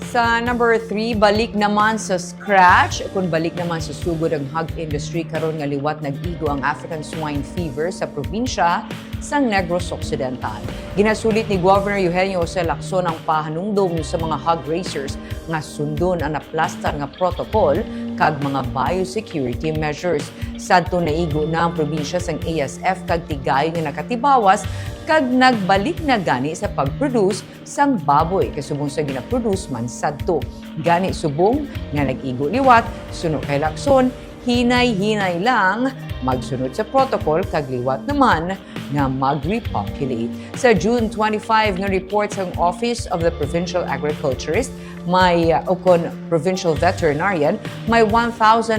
Sa number 3, balik naman sa scratch. Kung balik naman sa sugod ang hog industry, karon nga liwat nag-igo ang African swine fever sa probinsya sang Negros Occidental. Ginasulit ni Governor Gov Lacson ang pahanumdon sa mga hog raisers nga sundon ang naplastar nga protocol kag mga biosecurity measures. Sadto naigo na ang probinsya sang ASF kag tigay nga nakatibawas kag nagbalik na gani sa pag-produce sang baboy kasubong sa gina-produce man sadto. Gani subong nga nag-igo liwat suno kay Lacson, hinay-hinay lang magsunod sa protocol kag liwat naman nga mag-repopulate. Sa June 25 nga report sa Office of the Provincial Agriculturist, may ukon Provincial Veterinarian, may 1,902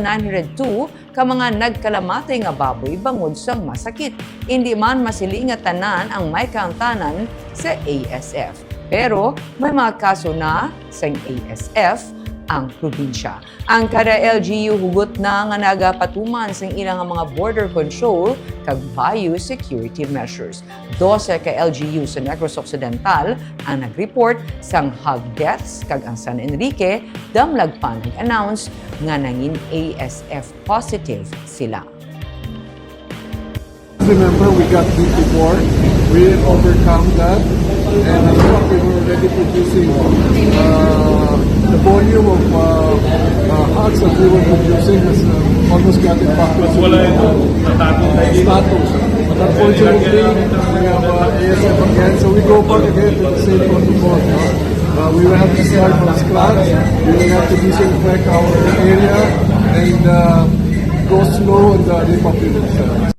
ka mga nagkalamate nga baboy bangod sang masakit. Hindi man masiling nga tanan ang may kaangtanan sa ASF. Pero may mga kaso na sa ASF ang probinsya. Ang kada LGU hugot na nga nagapatuman sa ilang mga border control kag biosecurity measures. 12 ka LGU sa Negros Occidental ang nag-report sang hog deaths kag ang San Enrique damlag pa nag-announce nga nangin ASF positive sila. Remember, we got beat before. We overcome that, and I think we were already producing the volume of hogs that we were producing has almost gotten back to status. But unfortunately, we have ASF again, so we go back again to the same protocol. We will have to start from scratch. We will have to disinfect our area and go slow on the repopulation.